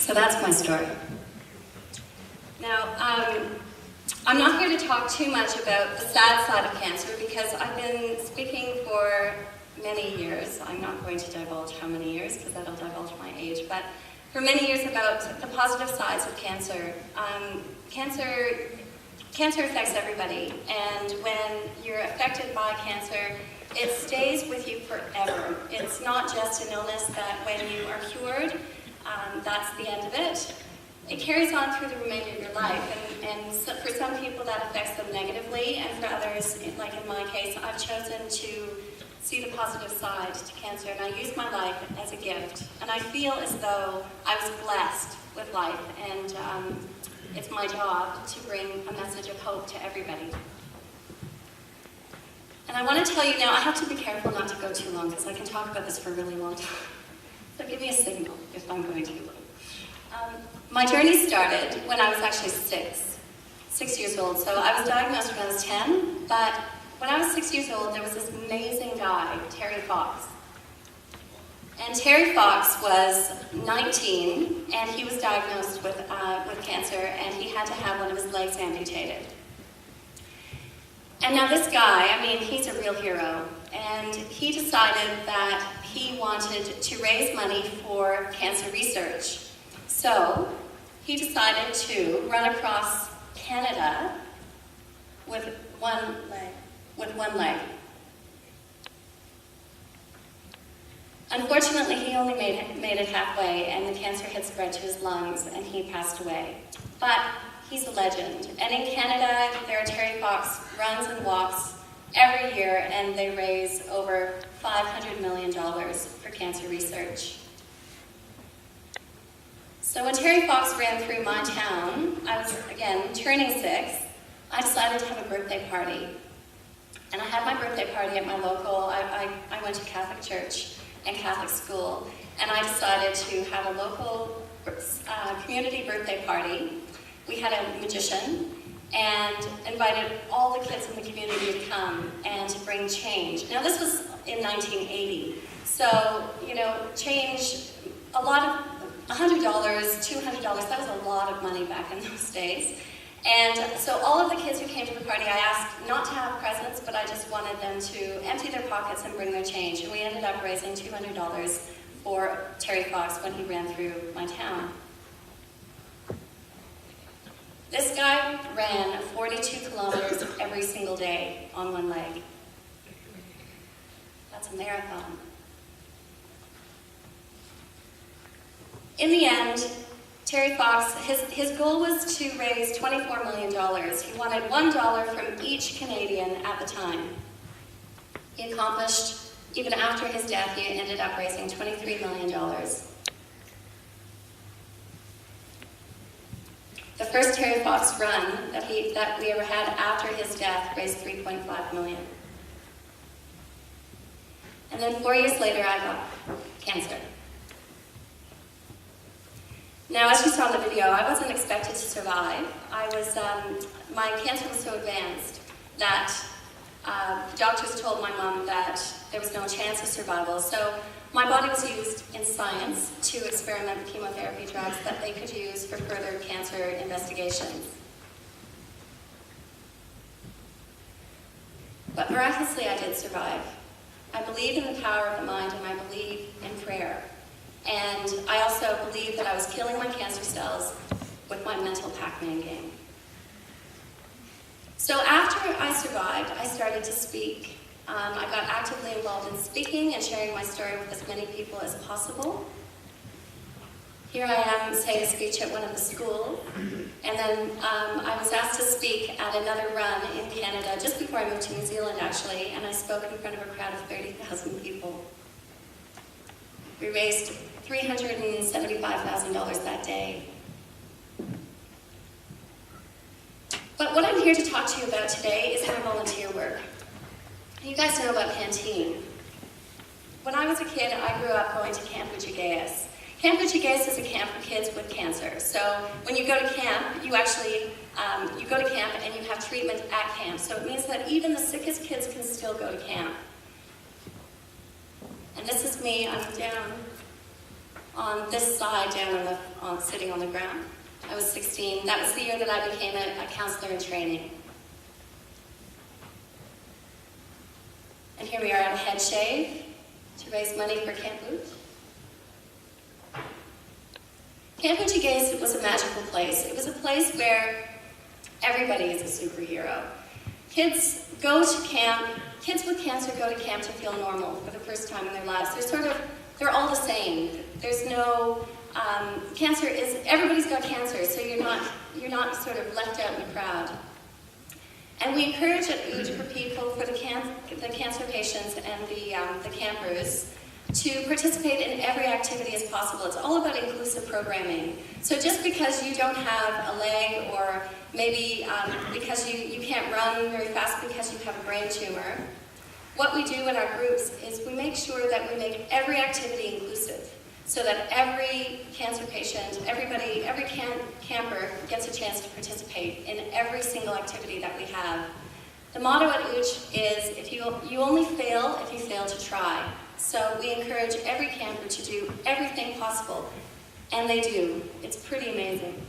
So that's my story. Now, I'm not here to talk too much about the sad side of cancer because I've been speaking for many years. I'm not going to divulge how many years because that'll divulge my age, but for many years about the positive sides of cancer. Cancer affects everybody, and when you're affected by cancer, it stays with you forever. It's not just an illness that when you are cured, that's the end of it. It carries on through the remainder of your life, and so for some people that affects them negatively, and for others, like in my case, I've chosen to see the positive side to cancer, and I use my life as a gift. And I feel as though I was blessed with life, and it's my job to bring a message of hope to everybody. And I want to tell you now, I have to be careful not to go too long, because I can talk about this for a really long time. So give me a signal if I'm going too long. My journey started when I was actually 6 years old. So I was diagnosed when I was 10, but when I was 6 years old, there was this amazing guy, Terry Fox. And Terry Fox was 19, and he was diagnosed with cancer, and he had to have one of his legs amputated. And now this guy, I mean, he's a real hero, and he decided that he wanted to raise money for cancer research. So he decided to run across Canada with one leg. Unfortunately, he only made it halfway, and the cancer had spread to his lungs, and he passed away. But he's a legend. And in Canada, there are Terry Fox runs and walks every year, and they raise over $500 million for cancer research. So when Terry Fox ran through my town, I was, again, turning 6, I decided to have a birthday party. And I had my birthday party at my local, I went to Catholic church and Catholic school, and I decided to have a local community birthday party. We had a magician and invited all the kids in the community to come and to bring change. Now this was in 1980, so, you know, change, a lot of $100, $200, that was a lot of money back in those days. And so all of the kids who came to the party, I asked not to have presents, but I just wanted them to empty their pockets and bring their change. And we ended up raising $200 for Terry Fox when he ran through my town. This guy ran 42 kilometers every single day on one leg. That's a marathon. In the end, Terry Fox, his goal was to raise $24 million. He wanted $1 from each Canadian at the time. He accomplished, even after his death, he ended up raising $23 million. The first Terry Fox run that we ever had after his death raised $3.5 million. And then 4 years later, I got cancer. Now, as you saw in the video, I wasn't expected to survive. My cancer was so advanced that doctors told my mom that there was no chance of survival. So my body was used in science to experiment with chemotherapy drugs that they could use for further cancer investigations. But miraculously, I did survive. I believe in the power of the mind, and I believe in prayer. And I also believe that I was killing my cancer cells with my mental Pac-Man game. So after I survived, I started to speak. I got actively involved in speaking and sharing my story with as many people as possible. Here I am saying a speech at one of the schools, and then I was asked to speak at another run in Canada just before I moved to New Zealand, actually, and I spoke in front of a crowd of 30,000 people. We raised $375,000 that day. But what I'm here to talk to you about today is my volunteer work. You guys know about Canteen. When I was a kid, I grew up going to Camp Ujigayas. Camp Ujigayas is a camp for kids with cancer. So when you go to camp, you actually you go to camp and you have treatment at camp. So it means that even the sickest kids can still go to camp. And this is me, I'm down. on this side down sitting on the ground. I was 16. That was the year that I became a counselor in training. And here we are at a head shave to raise money for Camp Boot. Camp Boot was a magical place. It was a place where everybody is a superhero. Kids go to camp, kids with cancer go to camp to feel normal for the first time in their lives. They're all the same. There's no, cancer is, everybody's got cancer, so you're not sort of left out in the crowd. And we encourage at Ood for people, for the cancer patients and the campers, to participate in every activity as possible. It's all about inclusive programming. So just because you don't have a leg, or maybe because you can't run very fast because you have a brain tumor, what we do in our groups is we make sure that we make every activity inclusive, so that every cancer patient, every camper gets a chance to participate in every single activity that we have. The motto at Ooch is, you only fail if you fail to try. So we encourage every camper to do everything possible, and they do. It's pretty amazing.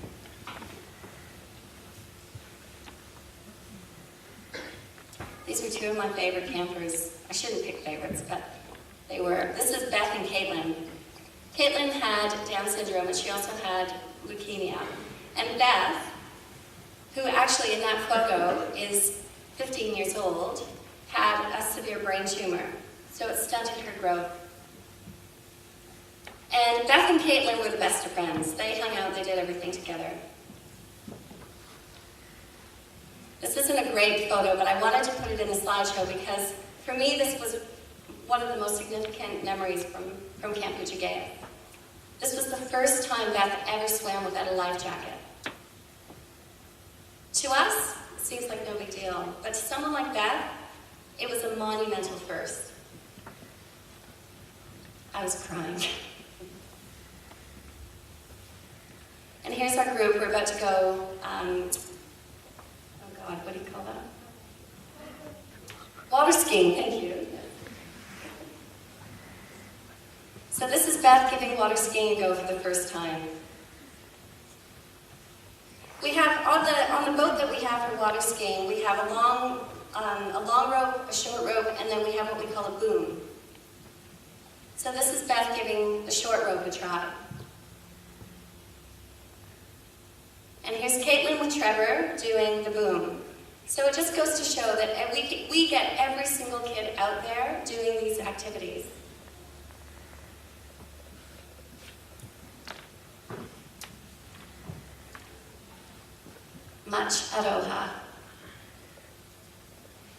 These are two of my favorite campers. I shouldn't pick favorites, but they were. This is Beth and Caitlin. Caitlin had Down syndrome, and she also had leukemia. And Beth, who actually in that photo is 15 years old, had a severe brain tumor. So it stunted her growth. And Beth and Caitlin were the best of friends. They hung out, they did everything together. This isn't a great photo, but I wanted to put it in the slideshow because for me this was one of the most significant memories from Camp Bujagaya. This was the first time Beth ever swam without a life jacket. To us, it seems like no big deal, but to someone like Beth, it was a monumental first. I was crying. And here's our group. We're about to go, oh God, what do you call that? Water skiing, thank you. So this is Beth giving water skiing a go for the first time. We have, on the boat that we have for water skiing, we have a long rope, a short rope, and then we have what we call a boom. So this is Beth giving the short rope a try. And here's Caitlin with Trevor doing the boom. So it just goes to show that we get every single kid out there doing these activities. Much aroha.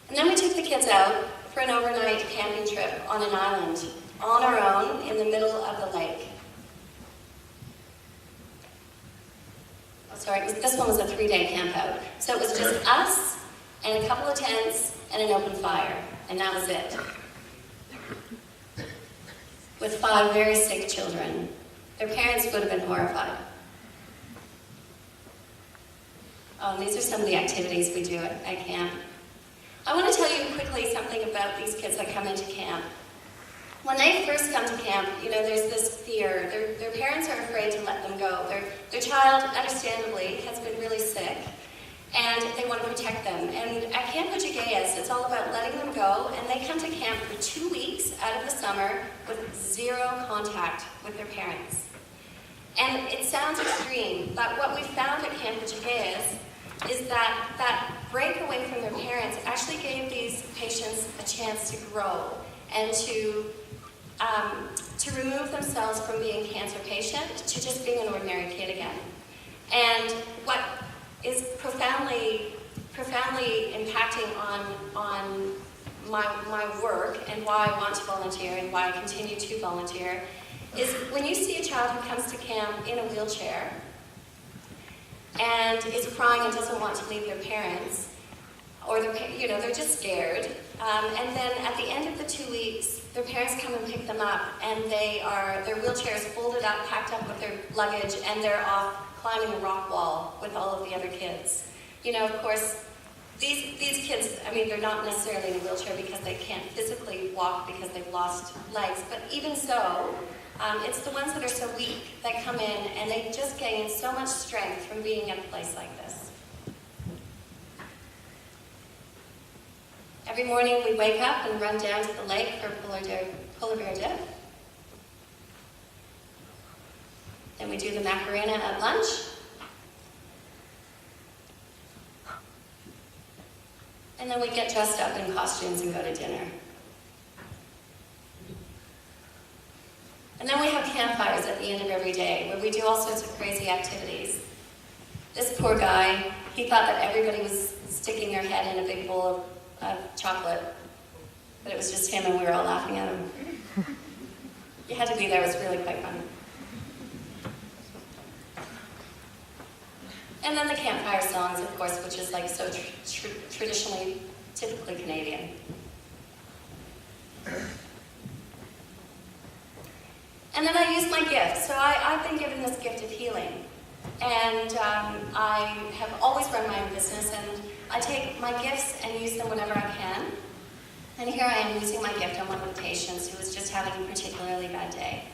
And then we took the kids out for an overnight camping trip on an island, on our own, in the middle of the lake. Oh, sorry, this one was a 3-day camp out. So it was just us and a couple of tents and an open fire, and that was it. With 5 very sick children. Their parents would have been horrified. These are some of the activities we do at camp. I want to tell you quickly something about these kids that come into camp. When they first come to camp, there's this fear. Their parents are afraid to let them go. Their child, understandably, has been really sick, and they want to protect them. And at Camp Bujagayas, it's all about letting them go, and they come to camp for 2 weeks out of the summer with 0 contact with their parents. And it sounds extreme, but what we found at Camp Bujagayas is that break away from their parents actually gave these patients a chance to grow and to remove themselves from being a cancer patient to just being an ordinary kid again. And what is profoundly impacting on my work and why I want to volunteer and why I continue to volunteer is when you see a child who comes to camp in a wheelchair and is crying and doesn't want to leave their parents, or they're just scared, and then at the end of the 2 weeks, their parents come and pick them up, and their wheelchairs folded up, packed up with their luggage, and they're off climbing a rock wall with all of the other kids. Of course, these kids, they're not necessarily in a wheelchair because they can't physically walk because they've lost legs, but even so, It's the ones that are so weak that come in and they just gain so much strength from being in a place like this. Every morning we wake up and run down to the lake for polar bear dip. Then we do the Macarena at lunch. And then we get dressed up in costumes and go to dinner. And then we have campfires at the end of every day where we do all sorts of crazy activities. This poor guy, he thought that everybody was sticking their head in a big bowl of chocolate, but it was just him and we were all laughing at him. You had to be there, it was really quite fun. And then the campfire songs, of course, which is like so traditionally, typically Canadian. And then I use my gift. So I've been given this gift of healing. And I have always run my own business, and I take my gifts and use them whenever I can. And here I am using my gift on one of the patients who was just having a particularly bad day.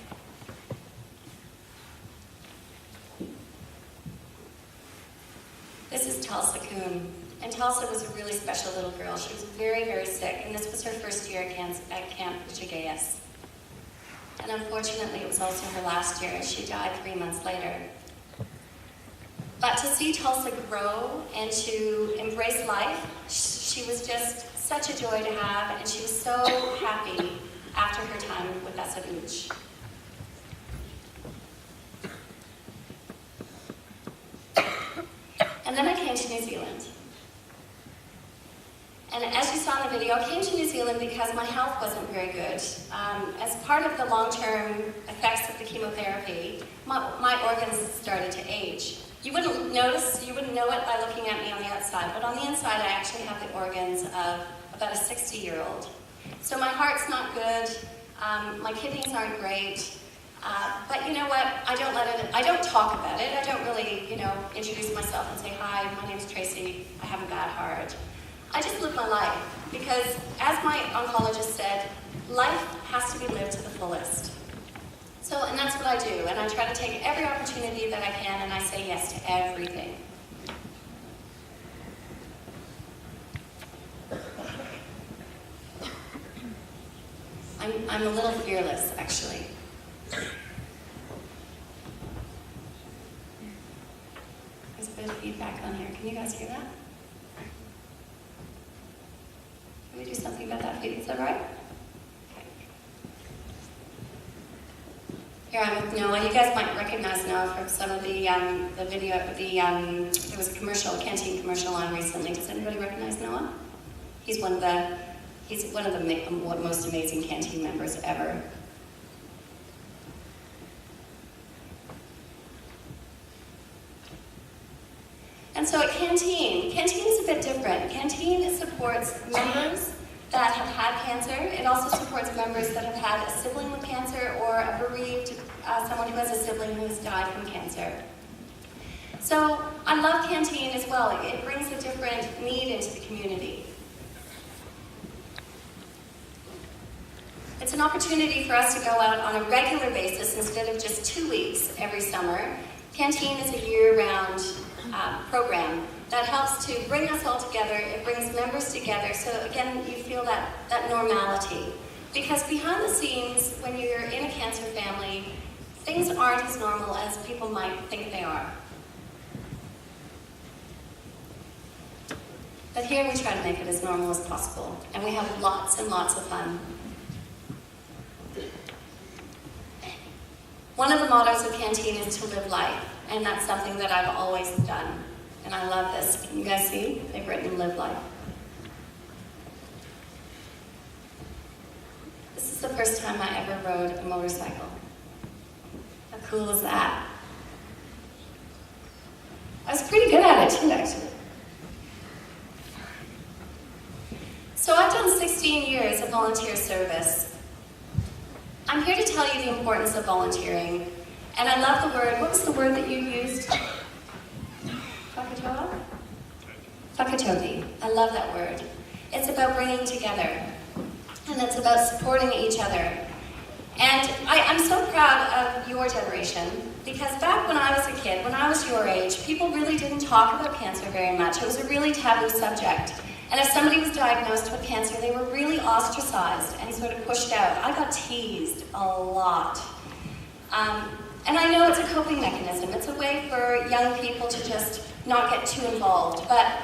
This is Tulsa Kuhn. And Tulsa was a really special little girl. She was very, very sick, and this was her first year at Camp Jagayas. And unfortunately, it was also her last year, and she died 3 months later. But to see Tulsa grow and to embrace life, she was just such a joy to have, and she was so happy after her time with us at Ooch. And then I came to New Zealand. And as you saw in the video, I came to New Zealand because my health wasn't very good. As part of the long-term effects of the chemotherapy, my organs started to age. You wouldn't notice, you wouldn't know it by looking at me on the outside, but on the inside I actually have the organs of about a 60-year-old. So my heart's not good, my kidneys aren't great, but you know what, I don't talk about it, I don't really, introduce myself and say, hi, my name's Tracy, I have a bad heart. I just live my life, because as my oncologist said, life has to be lived to the fullest. And that's what I do, and I try to take every opportunity that I can, and I say yes to everything. I'm a little fearless, actually. There's a bit of feedback on here. Can you guys hear that? Can we do something about that feedback? Is that right? Here I'm with Noah. You guys might recognize Noah from some of the video. There was a commercial, a canteen commercial on recently. Does anybody recognize Noah? He's one of the most amazing canteen members ever. And so at Canteen is a bit different. Canteen supports members that have had cancer. It also supports members that have had a sibling with cancer or a bereaved, someone who has a sibling who has died from cancer. So I love Canteen as well. It brings a different need into the community. It's an opportunity for us to go out on a regular basis instead of just 2 weeks every summer. Canteen is a year-round program that helps to bring us all together. It brings members together, so again, you feel that normality. Because behind the scenes, when you're in a cancer family, things aren't as normal as people might think they are. But here we try to make it as normal as possible, and we have lots and lots of fun. One of the mottos of Canteen is to live life, and that's something that I've always done. And I love this. Can you guys see? They've written live life. This is the first time I ever rode a motorcycle. How cool is that? I was pretty good at it too, actually. So I've done 16 years of volunteer service. I'm here to tell you the importance of volunteering. And I love the word, what was the word that you used? Whakatoa? Whakatobi. I love that word. It's about bringing together. And it's about supporting each other. And I'm so proud your generation, because back when I was a kid, when I was your age, people really didn't talk about cancer very much. It was a really taboo subject. And if somebody was diagnosed with cancer, they were really ostracized and sort of pushed out. I got teased a lot. And I know it's a coping mechanism. It's a way for young people to just not get too involved. But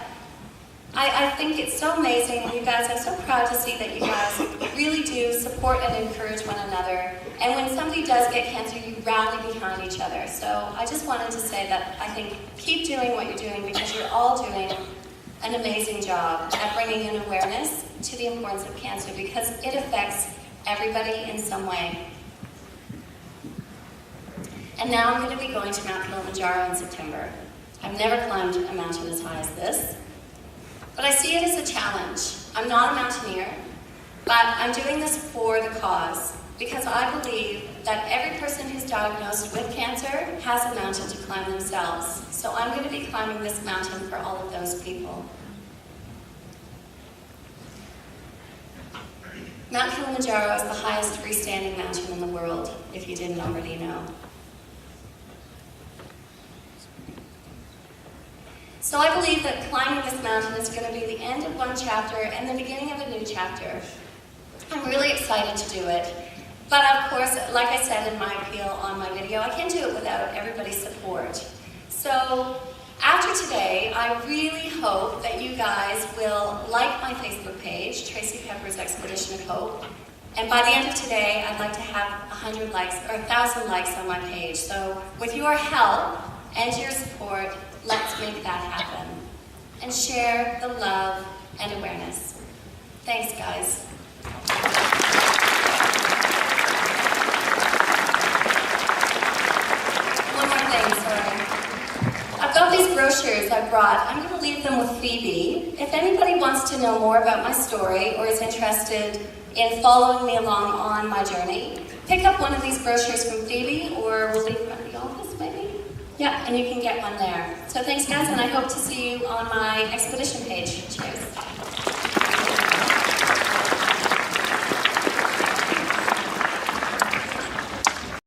I think it's so amazing, and you guys, I'm so proud to see that you guys really do support and encourage one another. And when somebody does get cancer, you rally behind each other. So I just wanted to say that I think keep doing what you're doing, because you're all doing an amazing job at bringing in awareness to the importance of cancer, because it affects everybody in some way. And now I'm going to be going to Mount Kilimanjaro in September. I've never climbed a mountain as high as this, but I see it as a challenge. I'm not a mountaineer, but I'm doing this for the cause, because I believe that every person who's diagnosed with cancer has a mountain to climb themselves. So I'm going to be climbing this mountain for all of those people. Mount Kilimanjaro is the highest freestanding mountain in the world, if you didn't already know. So I believe that climbing this mountain is going to be the end of one chapter and the beginning of a new chapter. I'm really excited to do it. But of course, like I said in my appeal on my video, I can't do it without everybody's support. So after today, I really hope that you guys will like my Facebook page, Tracy Pepper's Expedition of Hope. And by the end of today, I'd like to have 100 likes, or 1,000 likes on my page. So with your help and your support, let's make that happen. And share the love and awareness. Thanks, guys. One more thing, sorry. I've got these brochures I brought. I'm going to leave them with Phoebe. If anybody wants to know more about my story or is interested in following me along on my journey, pick up one of these brochures from Phoebe, or we'll leave them at the office, maybe? Yeah, and you can get one there. So thanks, guys, and I hope to see you on my expedition page.